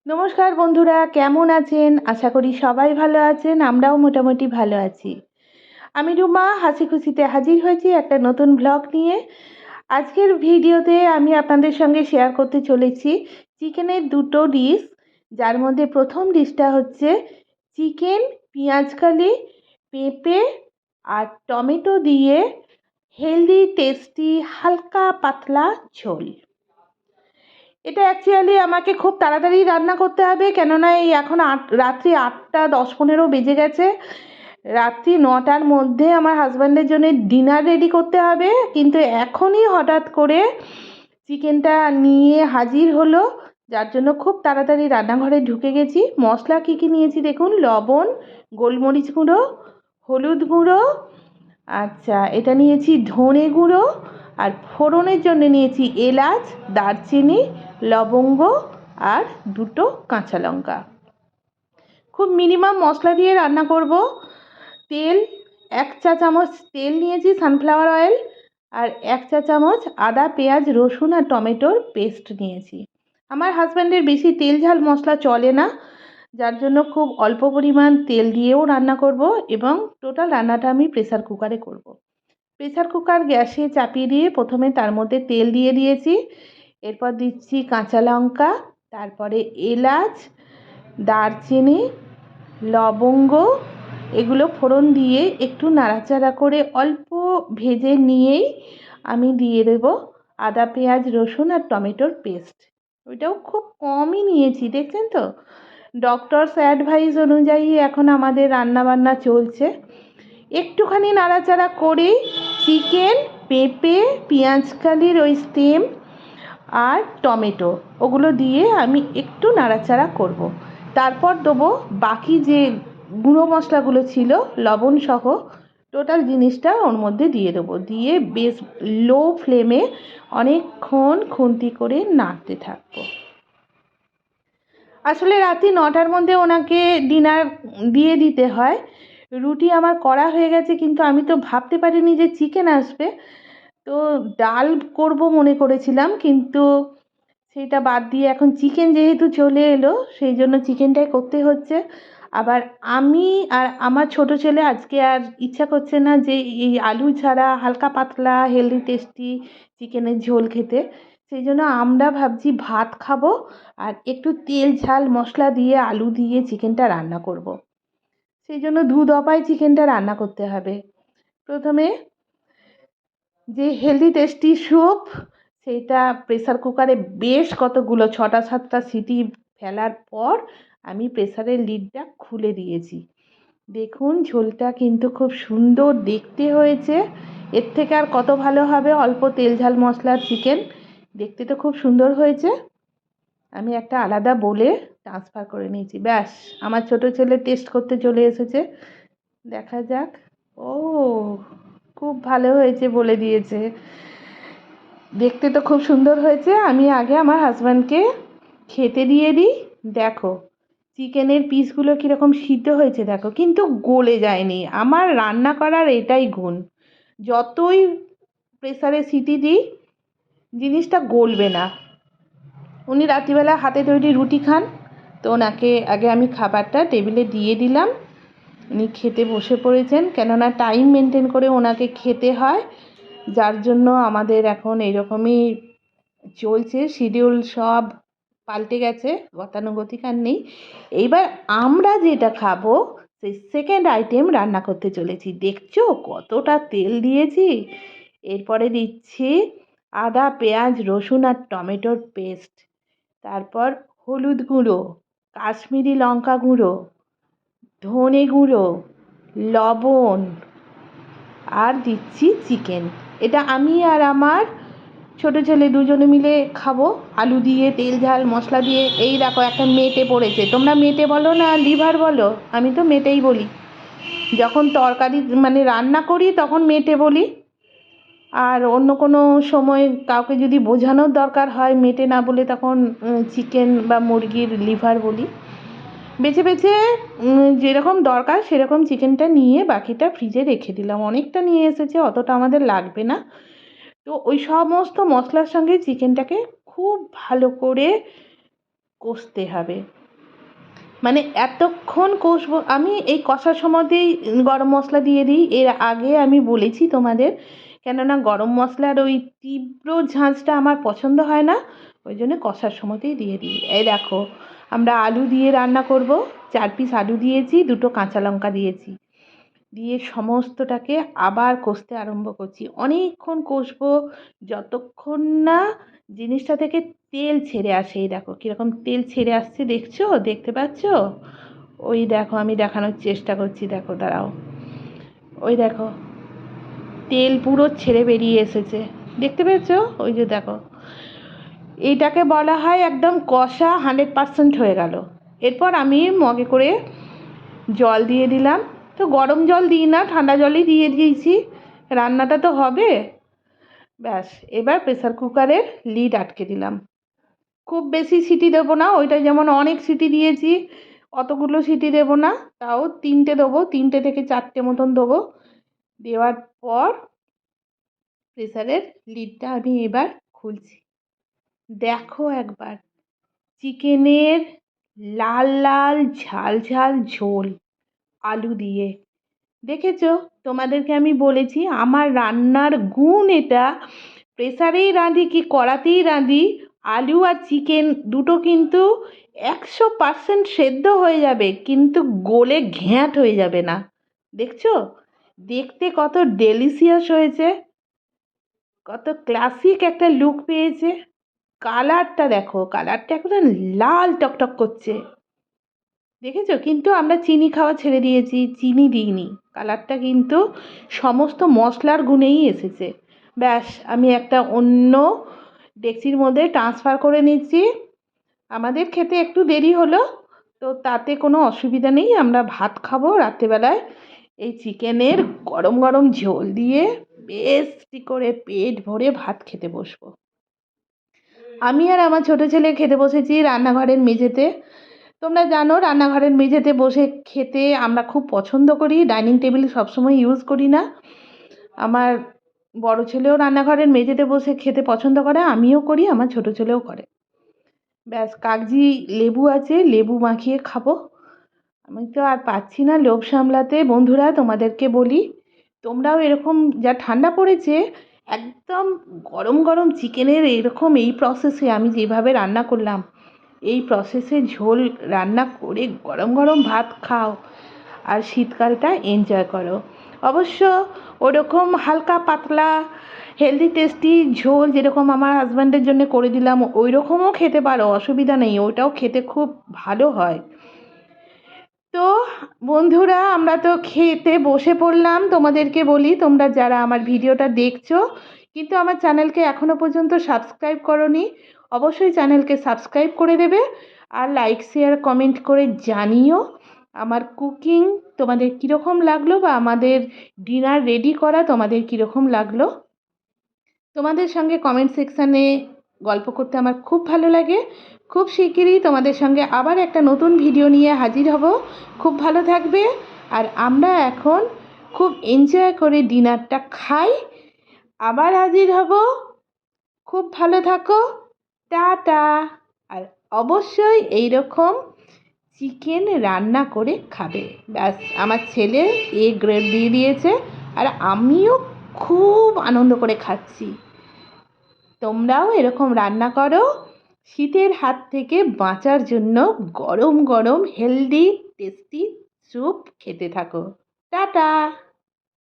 নমস্কার বন্ধুরা, কেমন আছেন? আশা করি সবাই ভালো আছেন। আমরাও মোটামুটি ভালো আছি। আমি রুমা হাসি খুশিতে হাজির হয়েছি একটা নতুন ব্লগ নিয়ে। আজকের ভিডিওতে আমি আপনাদের সঙ্গে শেয়ার করতে চলেছি চিকেনের দুটো ডিশ, যার মধ্যে প্রথম ডিশটা হচ্ছে চিকেন পেঁয়াজকালি, পেঁপে আর টমেটো দিয়ে হেলদি টেস্টি হালকা পাতলা ঝোল। এটা অ্যাকচুয়ালি আমাকে খুব তাড়াতাড়ি রান্না করতে হবে, কেননা এই এখন রাত্রি 8টা 10-15 বেজে গেছে। রাত্রি 9টার মধ্যে আমার হাজব্যান্ডের জন্য ডিনার রেডি করতে হবে, কিন্তু এখনই হঠাৎ করে চিকেনটা নিয়ে হাজির হলো, যার জন্য খুব তাড়াতাড়ি রান্নাঘরে ঢুকে গেছি। মশলা কী কী নিয়েছি দেখুন: লবণ, গোলমরিচ গুঁড়ো, হলুদ গুঁড়ো, আচ্ছা এটা নিয়েছি ধনে গুঁড়ো, আর ফোড়নের জন্য নিয়েছি এলাচ, দারচিনি, লবঙ্গ আর দুটো কাঁচা লঙ্কা। খুব মিনিমাম মশলা দিয়ে রান্না করব। তেল 1 চা চামচ তেল নিয়েছি, সানফ্লাওয়ার অয়েল, আর 1 চা চামচ আদা পেঁয়াজ রসুন আর টমেটোর পেস্ট নিয়েছি। আমার হাজব্যান্ডের বেশি তেল ঝাল মশলা চলে না, যার জন্য খুব অল্প পরিমাণ তেল দিয়েও রান্না করব, এবং টোটাল রান্নাটা আমি প্রেসার কুকারে করব। প্রেসার কুকার গ্যাসে চাপিয়ে দিয়ে প্রথমে তার মধ্যে তেল দিয়ে দিয়েছি, এরপর দিচ্ছি কাঁচা লঙ্কা, তারপরে এলাচ, দারচিনি, লবঙ্গ, এগুলো ফোড়ন দিয়ে একটু নাড়াচাড়া করে অল্প ভেজে নিয়েই আমি দিয়ে দেব আদা পেঁয়াজ রসুন আর টমেটোর পেস্ট। ওইটাও খুব কমই নিয়েছি, দেখছেন তো। ডক্টরস অ্যাডভাইস অনুযায়ী এখন আমাদের রান্নাবান্না চলছে। একটুখানি নাড়াচাড়া করেই চিকেন, পেঁপে, পেঁয়াজকালির ওই স্টেম আর টমেটো ওগুলো দিয়ে আমি একটু নাড়াচাড়া করব। তারপর দেবো বাকি যে গুঁড়ো মশলাগুলো ছিল লবণ সহ, টোটাল জিনিসটা ওর মধ্যে দিয়ে দেবো। দিয়ে বেশ লো ফ্লেমে অনেকক্ষণ খুন্তি করে নাড়তে থাকবো। আসলে রাত্রি 9টার মধ্যে ওনাকে ডিনার দিয়ে দিতে হয়। রুটি আমার করা হয়ে গেছে, কিন্তু আমি তো ভাবতে পারিনি যে চিকেন আসবে। তো ডাল করব মনে করেছিলাম, কিন্তু সেটা বাদ দিয়ে এখন চিকেন যেহেতু চলে এলো, সেই জন্য চিকেনটাই করতে হচ্ছে। আবার আমি আর আমার ছোট ছেলে আজকে আর ইচ্ছা করছে না যে এই আলু ছাড়া হালকা পাতলা হেলদি টেস্টি চিকেনের ঝোল খেতে। সেই জন্য আমরা ভাবছি ভাত খাবো আর একটু তেল ঝাল মশলা দিয়ে আলু দিয়ে চিকেনটা রান্না করব। সেই জন্য দু দফায় চিকেনটা রান্না করতে হবে। প্রথমে যে হেলদি টেস্টি স্যুপ, সেটা প্রেসার কুকারে বেশ কতগুলো 6টা 7টা সিটি ফেলার পর আমি প্রেসারের লিডটা খুলে দিয়েছি। দেখুন ঝোলটা কিন্তু খুব সুন্দর দেখতে হয়েছে। এর থেকে আর কত ভালো হবে অল্প তেল ঝাল মশলার চিকেন। দেখতে তো খুব সুন্দর হয়েছে। আমি একটা আলাদা বোলে ট্রান্সফার করে নিয়েছি। ব্যাস, আমার ছোট ছেলে টেস্ট করতে চলে এসেছে। দেখা যাক। ও, খুব ভালো হয়েছে বলে দিয়েছে। দেখতে তো খুব সুন্দর হয়েছে। আমি আগে আমার হাজব্যান্ডকে খেতে দিয়ে দিই। দেখো চিকেনের পিসগুলো কীরকম সিদ্ধ হয়েছে দেখো, কিন্তু গলে যায়নি। আমার রান্না করার এটাই গুণ, যতই প্রেসারে সিটি দিই জিনিসটা গলবে না। উনি রাত্রিবেলা হাতে তৈরি রুটি খান, তো ওনাকে আগে আমি খাবারটা টেবিলে দিয়ে দিলাম। উনি খেতে বসে পড়েছেন, কেননা টাইম মেনটেন করে ওনাকে খেতে হয়, যার জন্য আমাদের এখন এইরকমই চলছে। শিডিউল সব পাল্টে গেছে, গতানুগতিক আর নেই। এইবার আমরা যেটা খাবো সেই সেকেন্ড আইটেম রান্না করতে চলেছি। দেখছো কতটা তেল দিয়েছি। এরপরে দিচ্ছি আদা পেঁয়াজ রসুন আর টমেটোর পেস্ট, তারপর হলুদ গুঁড়ো, কাশ্মীরি লঙ্কা গুঁড়ো, ধনে গুঁড়ো, লবণ, আর দিচ্ছি চিকেন। এটা আমি আর আমার ছোট ছেলে দুজনে মিলে খাবো, আলু দিয়ে তেল ঝাল মশলা দিয়ে। এই দেখো একটা মেটে পড়েছে, তোমরা মেটে বলো না লিভার বলো, আমি তো মেটেই বলি। যখন তরকারি মানে রান্না করি তখন মেটে বলি, আর অন্য কোনো সময় কাউকে যদি বোঝানোর দরকার হয় মেটে না বলে তখন চিকেন বা মুরগির লিভার বলি। বেছে বেছে যেরকম দরকার সেরকম চিকেনটা নিয়ে বাকিটা ফ্রিজে রেখে দিলাম। অনেকটা নিয়ে এসেছে, অতটা আমাদের লাগবে না। তো ওই সমস্ত মশলার সঙ্গে চিকেনটাকে খুব ভালো করে কষতে হবে, মানে এতক্ষণ কষবো। আমি এই কষার সময়তেই গরম মশলা দিয়ে দিই, এর আগে আমি বলেছি তোমাদের, কেননা গরম মশলার ওই তীব্র ঝাঁঝটা আমার পছন্দ হয় না, ওই জন্য কষার সময়তেই দিয়ে দিই। এই দেখো, আমরা আলু দিয়ে রান্না করব, 4 পিস আলু দিয়েছি, 2টো কাঁচা লঙ্কা দিয়েছি, দিয়ে সমস্তটাকে আবার কষতে আরম্ভ করছি। অনেকক্ষণ কষবো, যতক্ষণ না জিনিসটা থেকে তেল ছেড়ে আসে। এই দেখো কীরকম তেল ছেড়ে আসছে, দেখছো, দেখতে পাচ্ছ? ওই দেখো, আমি দেখানোর চেষ্টা করছি, দেখো দাঁড়াও, ওই দেখো তেল পুরো ছেড়ে বেরিয়ে এসেছে, দেখতে পেয়েছো? ওই যে দেখো, এইটাকে বলা হয় একদম কষা 100% হয়ে গেল। এরপর আমি মগে করে জল দিয়ে দিলাম, তো গরম জল দিই না, ঠান্ডা জলই দিয়ে দিয়েছি, রান্নাটা তো হবে। ব্যাস, এবার প্রেসার কুকারের লিড আটকে দিলাম। খুব বেশি সিটি দেবো না, ওইটা যেমন অনেক সিটি দিয়েছি, অতগুলো সিটি দেবো না, তাও 3টে দেবো, 3টে থেকে 4টে মতন দেবো। দেওয়ার পর প্রেসারের লিডটা আমি এবার খুলছি। দেখো একবার, চিকেনের লাল লাল ঝাল ঝাল ঝোল আলু দিয়ে, দেখেছো? তোমাদেরকে আমি বলেছি আমার রান্নার গুণ এটা, প্রেসারেই রাঁধি কি কড়াতেই রাঁধি, আলু আর চিকেন দুটো কিন্তু 100% সেদ্ধ হয়ে যাবে, কিন্তু গলে ঘ্যাঁট হয়ে যাবে না। দেখছো দেখতে কত ডেলিশিয়াস হয়েছে, কত ক্লাসিক একটা লুক পেয়েছে। কালারটা দেখো, কালারটা একদম লাল টকটক করছে, দেখেছো? কিন্তু আমরা চিনি খাওয়া ছেড়ে দিয়েছি, চিনি দিইনি, কালারটা কিন্তু সমস্ত মশলার গুণেই এসেছে। ব্যাস, আমি একটা অন্য ডেকচির মধ্যে ট্রান্সফার করে নিচ্ছি। আমাদের খেতে একটু দেরি হলো, তো তাতে কোনো অসুবিধা নেই, আমরা ভাত খাবো রাত্রেবেলায় এই চিকেনের গরম গরম ঝোল দিয়ে, বেশ করে পেট ভরে ভাত খেতে বসবো। আমি আর আমার ছোটো ছেলে খেতে বসেছি রান্নাঘরের মেঝেতে। তোমরা জানো রান্নাঘরের মেঝেতে বসে খেতে আমরা খুব পছন্দ করি, ডাইনিং টেবিল সবসময় ইউজ করি না। আমার বড় ছেলেও রান্নাঘরের মেঝেতে বসে খেতে পছন্দ করে, আমিও করি, আমার ছোটো ছেলেও করে। ব্যাস, কাগজি লেবু আছে, লেবু মাখিয়ে খাবো। আমি তো আর পাচ্ছি না লোভ সামলাতে। বন্ধুরা, তোমাদেরকে বলি, তোমরাও এরকম, যা ঠান্ডা পড়েছে, একদম গরম গরম চিকেনের এরকম এই প্রসেসে আমি যেভাবে রান্না করলাম, এই প্রসেসে ঝোল রান্না করে গরম গরম ভাত খাও আর শীতকালটা এনজয় করো। অবশ্য ওরকম হালকা পাতলা হেলদি টেস্টি ঝোল যেরকম আমার হাজব্যান্ডের জন্য করে দিলাম, ওই রকমও খেতে পারো, অসুবিধা নেই, ওটাও খেতে খুব ভালো হয়। তো বন্ধুরা, আমরা তো খেতে বসে পড়লাম। তোমাদেরকে বলি, তোমরা যারা আমার ভিডিওটা দেখছো কিন্তু আমার চ্যানেলকে এখনও পর্যন্ত সাবস্ক্রাইব করোনি, অবশ্যই চ্যানেলকে সাবস্ক্রাইব করে দেবে, আর লাইক শেয়ার কমেন্ট করে জানিও আমার কুকিং তোমাদের কীরকম লাগলো, বা আমাদের ডিনার রেডি করা তোমাদের কীরকম লাগলো। তোমাদের সঙ্গে কমেন্ট সেকশানে গল্প করতে আমার খুব ভালো লাগে। খুব শিগগিরই তোমাদের সঙ্গে আবার একটা নতুন ভিডিও নিয়ে হাজির হব। খুব ভালো থাকবে, আর আমরা এখন খুব এনজয় করে ডিনারটা খাই, আবার হাজির হব। খুব ভালো থাকো, টাটা। আর অবশ্যই এই রকম চিকেন রান্না করে খাবে। ব্যাস, আমার ছেলে গ্রেড দিয়ে দিয়েছে, আর আমিও খুব আনন্দ করে খাচ্ছি। তোমরাও এরকম রান্না করো, শীতের হাত থেকে বাঁচার জন্য গরম গরম হেলদি টেস্টি স্যুপ খেতে থাকো। টাটা।